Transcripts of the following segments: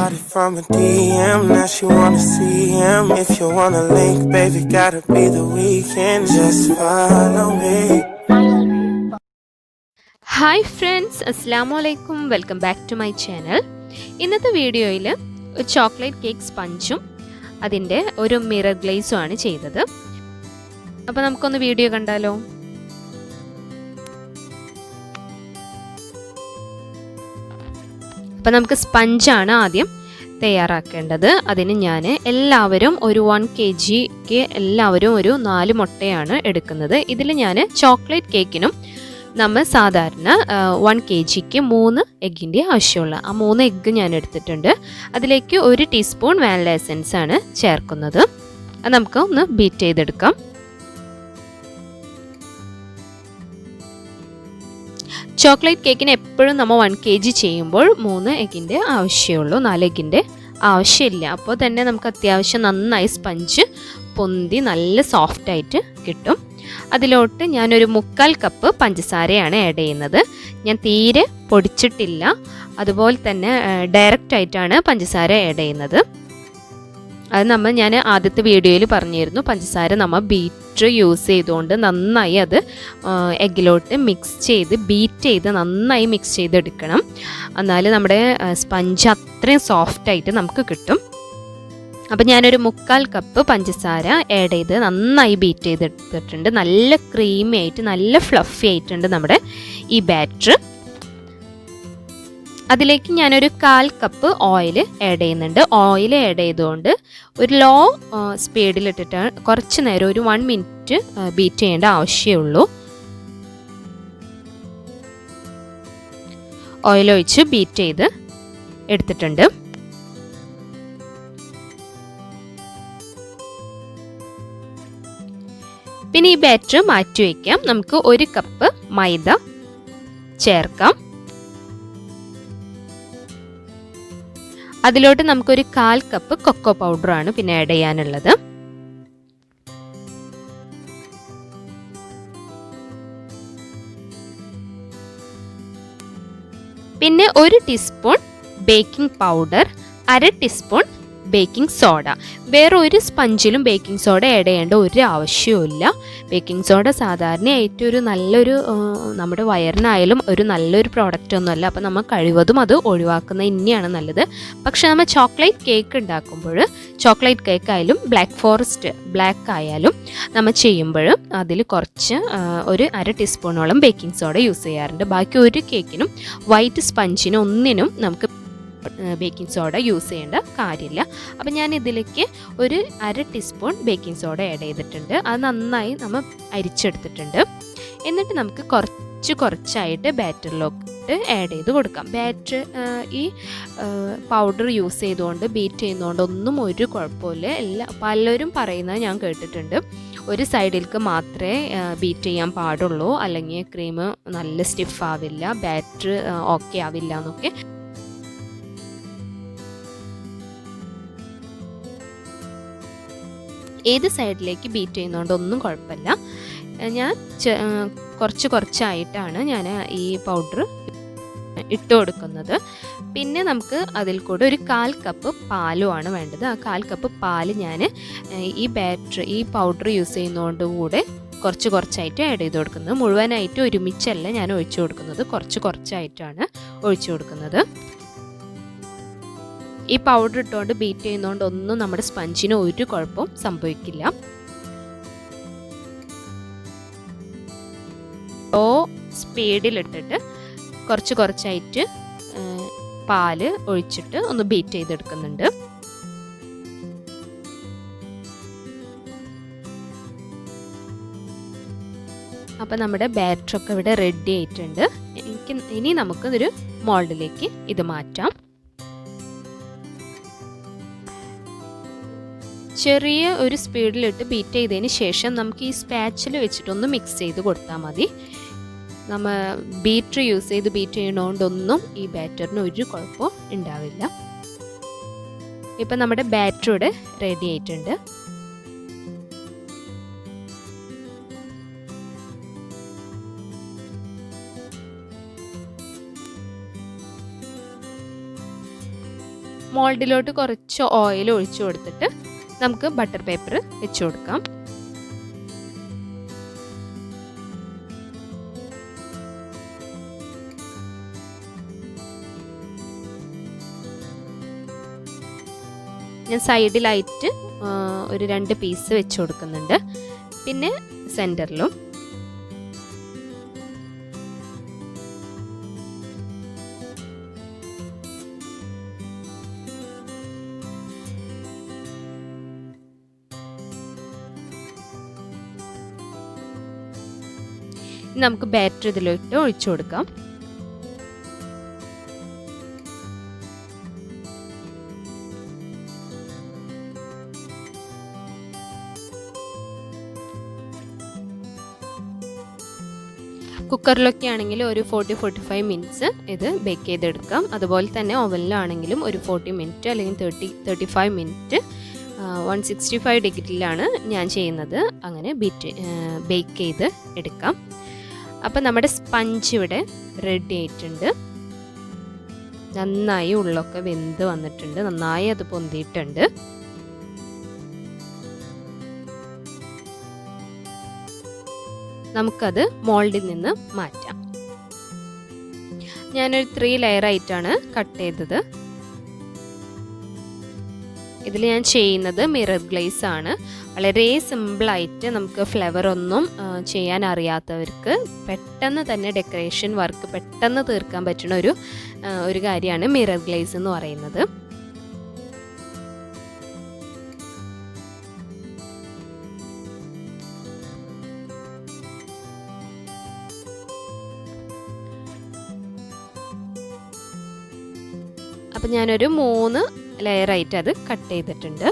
Started from a DM, now she wanna see him. If you wanna link, baby, gotta be the weekend. Just follow me. Hi friends, അസ്സാം വലൈക്കും. Welcome back to my channel. ഇന്നത്തെ വീഡിയോയിൽ chocolate cake സ്പഞ്ചും അതിൻ്റെ ഒരു mirror ഗ്ലേസും ആണ് ചെയ്തത്. അപ്പോൾ നമുക്കൊന്ന് വീഡിയോ കണ്ടാലോ. അപ്പോൾ നമുക്ക് സ്പഞ്ചാണ് ആദ്യം തയ്യാറാക്കേണ്ടത്. അതിന് ഞാൻ എല്ലാവരും ഒരു 1 kgക്ക് എല്ലാവരും ഒരു 4 മുട്ടയാണ് എടുക്കുന്നത്. ഇതിൽ ഞാൻ ചോക്ലേറ്റ് കേക്കിനും നമ്മൾ സാധാരണ 1 kgക്ക് 3 എഗ്ഗിൻ്റെ ആവശ്യമുള്ള ആ 3 എഗ്ഗ് ഞാൻ എടുത്തിട്ടുണ്ട്. അതിലേക്ക് 1 ടീസ്പൂൺ വാനില എസൻസ് ആണ് ചേർക്കുന്നത്. അത് നമുക്ക് ഒന്ന് ബീറ്റ് ചെയ്തെടുക്കാം. ചോക്ലേറ്റ് കേക്കിന് എപ്പോഴും നമ്മൾ 1 kg ചെയ്യുമ്പോൾ 3 എഗ്ഗിൻ്റെ ആവശ്യമുള്ളൂ, 4 എഗ്ഗിൻ്റെ ആവശ്യമില്ല. അപ്പോൾ തന്നെ നമുക്ക് അത്യാവശ്യം നന്നായി സ്പഞ്ച് പൊന്തി നല്ല സോഫ്റ്റായിട്ട് കിട്ടും. അതിലോട്ട് ഞാനൊരു 1/4 കപ്പ് പഞ്ചസാരയാണ് ആഡ് ചെയ്യുന്നത്. ഞാൻ തീരെ പൊടിച്ചിട്ടില്ല, അതുപോലെ തന്നെ ഡയറക്റ്റായിട്ടാണ് പഞ്ചസാര ആഡ് ചെയ്യുന്നത്. അത് ഞാൻ ആദ്യത്തെ വീഡിയോയിൽ പറഞ്ഞിരുന്നു, പഞ്ചസാര നമ്മൾ ബീറ്റർ യൂസ് ചെയ്തുകൊണ്ട് നന്നായി അത് എഗ്ഗിലോട്ട് മിക്സ് ചെയ്ത് ബീറ്റ് ചെയ്ത് നന്നായി മിക്സ് ചെയ്തെടുക്കണം. എന്നാൽ നമ്മുടെ സ്പഞ്ച് അത്രയും സോഫ്റ്റായിട്ട് നമുക്ക് കിട്ടും. അപ്പം ഞാനൊരു 1/4 കപ്പ് പഞ്ചസാര ആഡ് ചെയ്ത് നന്നായി ബീറ്റ് ചെയ്തെടുത്തിട്ടുണ്ട്. നല്ല ക്രീമി ആയിട്ട് നല്ല ഫ്ലഫി ആയിട്ടുണ്ട് നമ്മുടെ ഈ ബാറ്റർ. അതിലേക്ക് ഞാനൊരു 1/4 കപ്പ് ഓയിൽ ആഡ് ചെയ്യുന്നുണ്ട്. ഓയിൽ ആഡ് ചെയ്തുകൊണ്ട് ഒരു ലോ സ്പീഡിലിട്ടിട്ട് കുറച്ച് നേരം ഒരു 1 മിനിറ്റ് ബീറ്റ് ചെയ്യേണ്ട ആവശ്യമുള്ളൂ. ഓയിൽ ഒഴിച്ച് ബീറ്റ് ചെയ്ത് എടുത്തിട്ടുണ്ട്. പിന്നെ ഈ ബാറ്റർ മാറ്റി വയ്ക്കാം. നമുക്ക് 1 കപ്പ് മൈദ ചേർക്കാം. അതിലോട്ട് നമുക്കൊരു 1/4 കപ്പ് കൊക്കോ പൗഡറാണ് പിന്നെ ആഡ് ചെയ്യാനുള്ളത്. പിന്നെ 1 teaspoon baking powder, 1/2 teaspoon baking soda. വേറെ ഒരു സ്പഞ്ചിലും ബേക്കിംഗ് സോഡ ആഡ് ചെയ്യേണ്ട ഒരു ആവശ്യവുമില്ല. ബേക്കിംഗ് സോഡ സാധാരണയായിട്ട് ഒരു നല്ലൊരു നമ്മുടെ വയറിനായാലും ഒരു നല്ലൊരു പ്രോഡക്റ്റ് ഒന്നുമല്ല. അപ്പോൾ നമ്മൾ കഴിവതും അത് ഒഴിവാക്കുന്നത് തന്നെയാണ് നല്ലത്. പക്ഷെ നമ്മൾ ചോക്ലേറ്റ് കേക്ക് ഉണ്ടാക്കുമ്പോൾ, ചോക്ലേറ്റ് കേക്ക് ആയാലും ബ്ലാക്ക് ഫോറസ്റ്റ് ബ്ലാക്ക് ആയാലും നമ്മൾ ചെയ്യുമ്പോൾ അതിൽ കുറച്ച് ഒരു 1/2 ടീസ്പൂണോളം ബേക്കിംഗ് സോഡ യൂസ് ചെയ്യാറുണ്ട്. ബാക്കി ഒരു കേക്കിനും വൈറ്റ് സ്പഞ്ചിനും ഒന്നിനും നമുക്ക് ബേക്കിംഗ് സോഡ യൂസ് ചെയ്യേണ്ട കാര്യമില്ല. അപ്പം ഞാൻ ഇതിലേക്ക് ഒരു 1/2 ടീസ്പൂൺ ബേക്കിംഗ് സോഡ ആഡ് ചെയ്തിട്ടുണ്ട്. അത് നന്നായി നമ്മൾ അരിച്ചെടുത്തിട്ടുണ്ട്. എന്നിട്ട് നമുക്ക് കുറച്ചായിട്ട് ബാറ്ററിലോട്ട് ആഡ് ചെയ്ത് കൊടുക്കാം. ബാറ്റർ ഈ പൗഡർ യൂസ് ചെയ്തുകൊണ്ട് ബീറ്റ് ചെയ്യുന്നതുകൊണ്ട് ഒന്നും ഒരു കുഴപ്പമില്ല. പലരും പറയുന്നത് ഞാൻ കേട്ടിട്ടുണ്ട്, ഒരു സൈഡിലേക്ക് മാത്രമേ ബീറ്റ് ചെയ്യാൻ പാടുള്ളൂ, അല്ലെങ്കിൽ ക്രീം നല്ല സ്റ്റിഫ് ആവില്ല, ബാറ്റർ ഓക്കെ ആവില്ല എന്നൊക്കെ. ഏത് സൈഡിലേക്ക് ബീറ്റ് ചെയ്യുന്നതുകൊണ്ട് ഒന്നും കുഴപ്പമില്ല. ഞാൻ കുറച്ചായിട്ടാണ് ഞാൻ ഈ പൗഡർ ഇട്ട് കൊടുക്കുന്നത്. പിന്നെ നമുക്ക് അതിൽ കൂടെ ഒരു 1/4 കപ്പ് പാലുമാണ് വേണ്ടത്. ആ 1/4 കപ്പ് പാല് ഞാൻ ഈ പൗഡർ യൂസ് ചെയ്യുന്നതുകൊണ്ട് കൂടെ കുറച്ചായിട്ട് ആഡ് ചെയ്ത് കൊടുക്കുന്നത്. മുഴുവനായിട്ട് ഒരുമിച്ചല്ല ഞാൻ ഒഴിച്ചു കൊടുക്കുന്നത്, കുറച്ചായിട്ടാണ് ഒഴിച്ചു കൊടുക്കുന്നത്. ഈ പൗഡർ ഇട്ടുകൊണ്ട് ബീറ്റ് ചെയ്യുന്നതുകൊണ്ട് ഒന്നും നമ്മുടെ സ്പഞ്ചിന് ഒരു കുഴപ്പവും സംഭവിക്കില്ല. ലോ സ്പീഡിലിട്ടിട്ട് കുറച്ചായിട്ട് പാല് ഒഴിച്ചിട്ട് ഒന്ന് ബീറ്റ് ചെയ്തെടുക്കുന്നുണ്ട്. അപ്പം നമ്മുടെ ബാറ്ററൊക്കെ ഇവിടെ റെഡി ആയിട്ടുണ്ട്. ഇനി നമുക്കിതൊരു മോൾഡിലേക്ക് ഇത് മാറ്റാം. ചെറിയ ഒരു സ്പീഡിലിട്ട് ബീറ്റ് ചെയ്തതിന് ശേഷം നമുക്ക് ഈ സ്പാച്ചിൽ വെച്ചിട്ടൊന്ന് മിക്സ് ചെയ്ത് കൊടുത്താൽ മതി. നമ്മൾ ബീറ്റർ യൂസ് ചെയ്ത് ബീറ്റ് ചെയ്യണോണ്ടൊന്നും ഈ ബാറ്ററിന് ഒരു കുഴപ്പവും ഉണ്ടാവില്ല. ഇപ്പം നമ്മുടെ ബാറ്റർ ഇവിടെ റെഡി ആയിട്ടുണ്ട്. മോൾഡിലോട്ട് കുറച്ച് ഓയിൽ ഒഴിച്ചു കൊടുത്തിട്ട് നമുക്ക് ബട്ടർ പേപ്പർ വെച്ച് കൊടുക്കാം. ഞാൻ സൈഡിലായിട്ട് ഒരു 2 പീസ് വെച്ച് കൊടുക്കുന്നുണ്ട്, പിന്നെ സെൻറ്ററിലും. നമുക്ക് ബാറ്റർ ഇതിലോട്ട് ഒഴിച്ചു കൊടുക്കാം. കുക്കറിലൊക്കെ ആണെങ്കിൽ ഒരു 40-45 മിനിറ്റ്സ് ഇത് ബേക്ക് ചെയ്തെടുക്കാം. അതുപോലെ തന്നെ ഓവനിലാണെങ്കിലും ഒരു 40 മിനിറ്റ് അല്ലെങ്കിൽ 30-35 മിനിറ്റ് 165 ഡിഗ്രിയിലാണ് ഞാൻ ചെയ്യുന്നത്. അങ്ങനെ ബേക്ക് ചെയ്ത് എടുക്കാം. അപ്പം നമ്മുടെ സ്പഞ്ച് ഇവിടെ റെഡി ആയിട്ടുണ്ട്. നന്നായി ഉള്ളൊക്കെ വെന്ത് വന്നിട്ടുണ്ട്, നന്നായി അത് പൊന്തിയിട്ടുണ്ട്. നമുക്കത് മോൾഡിൽ നിന്ന് മാറ്റാം. ഞാനൊരു 3 ലെയർ ആയിട്ടാണ് കട്ട് ചെയ്തത്. ഇതിൽ ഞാൻ ചെയ്യുന്നത് മിറർ ഗ്ലേസ് ആണ്. വളരെ സിമ്പിളായിട്ട് നമുക്ക് ഫ്ലവർ ഒന്നും ചെയ്യാൻ അറിയാത്തവർക്ക് പെട്ടെന്ന് തന്നെ ഡെക്കറേഷൻ വർക്ക് പെട്ടെന്ന് തീർക്കാൻ പറ്റുന്ന ഒരു കാര്യമാണ് മിറർ ഗ്ലേസ് എന്ന് പറയുന്നത്. അപ്പം ഞാനൊരു 3 ലെയറായിട്ട് അത് കട്ട് ചെയ്തിട്ടുണ്ട്.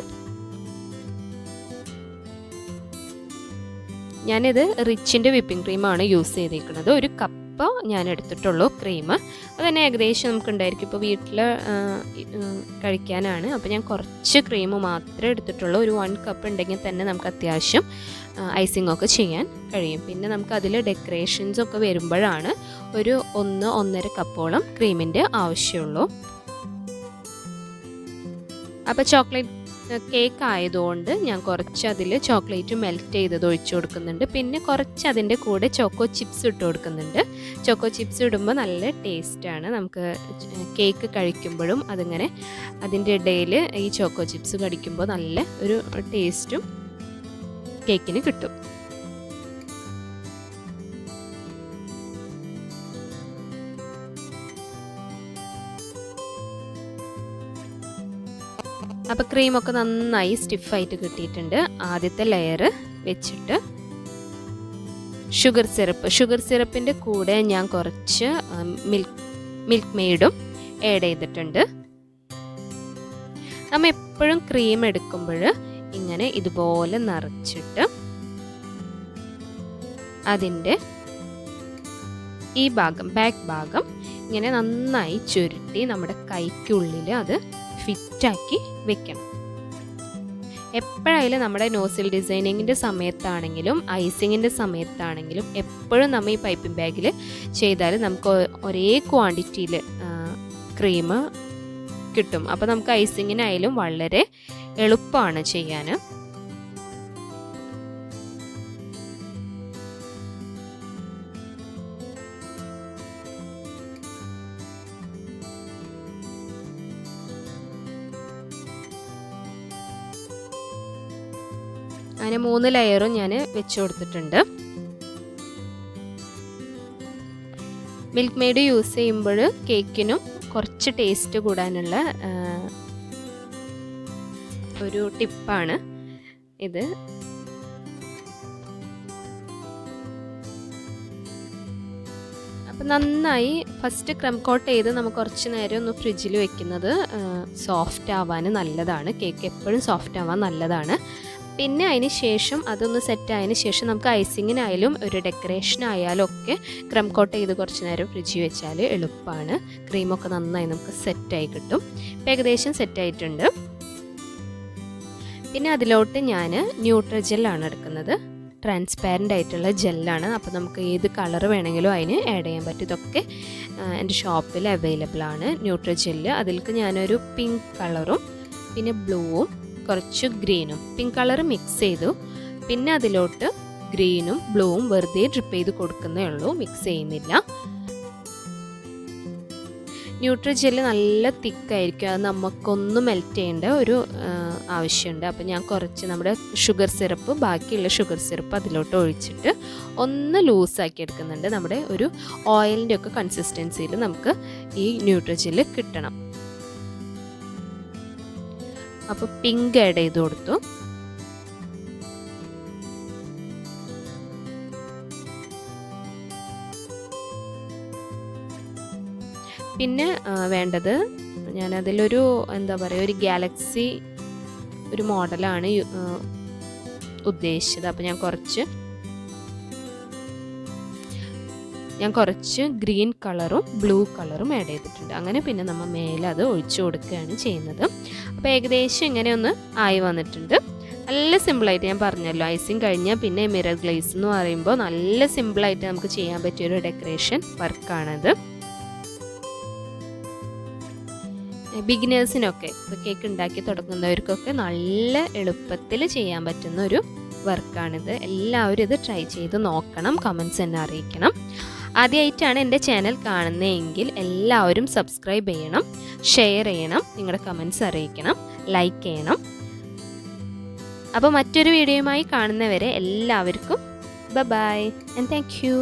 ഞാനിത് റിച്ചിൻ്റെ വിപ്പിംഗ് ക്രീമാണ് യൂസ് ചെയ്തിരിക്കുന്നത്. ഒരു കപ്പ് ഞാൻ എടുത്തിട്ടുള്ളൂ ക്രീം. അത് തന്നെ ഏകദേശം നമുക്ക് ഉണ്ടായിരിക്കും. ഇപ്പോൾ വീട്ടിൽ കഴിക്കാനാണ്. അപ്പോൾ ഞാൻ കുറച്ച് ക്രീം മാത്രമേ എടുത്തിട്ടുള്ളൂ. ഒരു 1 കപ്പ് ഉണ്ടെങ്കിൽ തന്നെ നമുക്ക് അത്യാവശ്യം ഐസിംഗ് ഒക്കെ ചെയ്യാൻ കഴിയും. പിന്നെ നമുക്ക് അതിൽ ഡെക്കറേഷൻസ് ഒക്കെ വരുമ്പോഴാണ് ഒരു 1-1.5 കപ്പോളം ക്രീമിൻ്റെ ആവശ്യമുള്ളൂ. അപ്പോൾ ചോക്ലേറ്റ് കേക്ക് ആയതുകൊണ്ട് ഞാൻ കുറച്ച് അതിൽ ചോക്ലേറ്റ് മെൽറ്റ് ചെയ്തത് ഒഴിച്ചു കൊടുക്കുന്നുണ്ട്. പിന്നെ കുറച്ച് അതിൻ്റെ കൂടെ ചോക്കോ ചിപ്സ് ഇട്ട് കൊടുക്കുന്നുണ്ട്. ചോക്കോ ചിപ്സ് ഇടുമ്പോൾ നല്ല ടേസ്റ്റാണ്. നമുക്ക് കേക്ക് കഴിക്കുമ്പോഴും അതിങ്ങനെ അതിൻ്റെ ഇടയിൽ ഈ ചോക്കോ ചിപ്സ് കടിക്കുമ്പോൾ നല്ല ഒരു ടേസ്റ്റും കേക്കിന് കിട്ടും. അപ്പോൾ ക്രീമൊക്കെ നന്നായി സ്റ്റിഫായിട്ട് കിട്ടിയിട്ടുണ്ട്. ആദ്യത്തെ ലെയർ വെച്ചിട്ട് ഷുഗർ സിറപ്പിൻ്റെ കൂടെ ഞാൻ കുറച്ച് മിൽക്ക് മെയ്ഡും ആഡ് ചെയ്തിട്ടുണ്ട്. നമ്മൾ എപ്പോഴും ക്രീം എടുക്കുമ്പോൾ ഇങ്ങനെ ഇതുപോലെ നിറച്ചിട്ട് അതിൻ്റെ ഈ ഭാഗം ബാക്ക് ഭാഗം ഇങ്ങനെ നന്നായി ചുരുട്ടി നമ്മുടെ കൈക്കുള്ളിൽ അത് ഫിറ്റാക്കി വെക്കണം. എപ്പോഴായാലും നമ്മുടെ നോസിൽ ഡിസൈനിങ്ങിൻ്റെ സമയത്താണെങ്കിലും ഐസിങ്ങിൻ്റെ സമയത്താണെങ്കിലും എപ്പോഴും നമ്മൾ ഈ പൈപ്പിംഗ് ബാഗിൽ ചെയ്താൽ നമുക്ക് ഒരേ ക്വാണ്ടിറ്റിയിൽ ക്രീം കിട്ടും. അപ്പോൾ നമുക്ക് ഐസിങ്ങിനായാലും വളരെ എളുപ്പമാണ് ചെയ്യാൻ. അങ്ങനെ 3 ലെയറും ഞാൻ വെച്ച് കൊടുത്തിട്ടുണ്ട്. മിൽക്ക് മെയ്ഡ് യൂസ് ചെയ്യുമ്പോൾ കേക്കിനും കുറച്ച് ടേസ്റ്റ് കൂടാനുള്ള ഒരു ടിപ്പാണ് ഇത്. അപ്പം നന്നായി ഫസ്റ്റ് ക്രം കോട്ട് ചെയ്ത് നമുക്ക് കുറച്ച് നേരം ഒന്ന് ഫ്രിഡ്ജിൽ വെക്കുന്നത് സോഫ്റ്റ് ആവാൻ നല്ലതാണ്. കേക്ക് എപ്പോഴും സോഫ്റ്റ് ആവാൻ നല്ലതാണ്. പിന്നെ അതിന് ശേഷം അതൊന്ന് സെറ്റായതിന് ശേഷം നമുക്ക് ഐസിങ്ങിനായാലും ഒരു ഡെക്കറേഷനായാലും ഒക്കെ ക്രം കോട്ട് ചെയ്ത് കുറച്ച് നേരം ഫ്രിഡ്ജിൽ വെച്ചാൽ എളുപ്പമാണ്. ക്രീമൊക്കെ നന്നായി നമുക്ക് സെറ്റായി കിട്ടും. ഇപ്പം ഏകദേശം സെറ്റായിട്ടുണ്ട്. പിന്നെ അതിലോട്ട് ഞാൻ ന്യൂട്രജെല്ലാണ് എടുക്കുന്നത്. ട്രാൻസ്പാരൻ്റ് ആയിട്ടുള്ള ജെല്ലാണ്. അപ്പോൾ നമുക്ക് ഏത് കളർ വേണമെങ്കിലും അതിന് ആഡ് ചെയ്യാൻ പറ്റും. ഇതൊക്കെ എൻ്റെ ഷോപ്പിൽ അവൈലബിൾ ആണ്. ന്യൂട്രിജെല്ല് അതിലേക്ക് ഞാനൊരു പിങ്ക് കളറും പിന്നെ ബ്ലൂവും കുറച്ച് ഗ്രീനും പിങ്ക് കളർ മിക്സ് ചെയ്തു. പിന്നെ അതിലോട്ട് ഗ്രീനും ബ്ലൂവും വെറുതെ ഡ്രിപ്പ് ചെയ്ത് കൊടുക്കുന്നേ ഉള്ളൂ, മിക്സ് ചെയ്യുന്നില്ല. ന്യൂട്രിജെല്ല് നല്ല തിക്കായിരിക്കും, അത് നമുക്കൊന്ന് മെൽറ്റ് ചെയ്യേണ്ട ഒരു ആവശ്യമുണ്ട്. അപ്പോൾ ഞാൻ കുറച്ച് നമ്മുടെ ഷുഗർ സിറപ്പ്, ബാക്കിയുള്ള ഷുഗർ സിറപ്പ് അതിലോട്ട് ഒഴിച്ചിട്ട് ഒന്ന് ലൂസാക്കി എടുക്കുന്നുണ്ട്. നമ്മുടെ ഒരു ഓയിലിൻ്റെ ഒക്കെ കൺസിസ്റ്റൻസിയിൽ നമുക്ക് ഈ ന്യൂട്രിജെല്ല് കിട്ടണം. അപ്പോൾ പിങ്ക് ആഡ് ചെയ്ത് കൊടുത്തു. പിന്നെ വേണ്ടത് ഞാനതിലൊരു എന്താ പറയുക, ഒരു ഗാലക്സി ഒരു മോഡലാണ് ഉദ്ദേശിച്ചത്. അപ്പോൾ ഞാൻ കുറച്ച് ഗ്രീൻ കളറും ബ്ലൂ കളറും ആഡ് ചെയ്തിട്ടുണ്ട്. അങ്ങനെ പിന്നെ നമ്മൾ മേലെ അത് ഒഴിച്ചു കൊടുക്കുകയാണ് ചെയ്യുന്നത്. അപ്പോൾ ഏകദേശം ഇങ്ങനെ ഒന്ന് ആയി വന്നിട്ടുണ്ട്. നല്ല സിമ്പിളായിട്ട്, ഞാൻ പറഞ്ഞല്ലോ ഐസിങ് കഴിഞ്ഞാൽ പിന്നെ മിറർ ഗ്ലേസ് എന്ന് പറയുമ്പോൾ നല്ല സിമ്പിളായിട്ട് നമുക്ക് ചെയ്യാൻ പറ്റിയൊരു ഡെക്കറേഷൻ വർക്കാണത്. ബിഗിനേഴ്സിനൊക്കെ ഇപ്പോൾ കേക്ക് ഉണ്ടാക്കി തുടങ്ങുന്നവർക്കൊക്കെ നല്ല എളുപ്പത്തിൽ ചെയ്യാൻ പറ്റുന്ന ഒരു വർക്കാണിത്. എല്ലാവരും ഇത് ട്രൈ ചെയ്ത് നോക്കണം, കമൻറ്റ്സ് എന്നെ അറിയിക്കണം. ആദ്യമായിട്ടാണ് എൻ്റെ ചാനൽ കാണുന്നതെങ്കിൽ എല്ലാവരും സബ്സ്ക്രൈബ് ചെയ്യണം, ഷെയർ ചെയ്യണം, നിങ്ങളുടെ കമൻറ്റ്സ് അറിയിക്കണം, ലൈക്ക് ചെയ്യണം. അപ്പോൾ മറ്റൊരു വീഡിയോയുമായി കാണുന്നവരെ എല്ലാവർക്കും ബൈ ആൻഡ് താങ്ക് യു.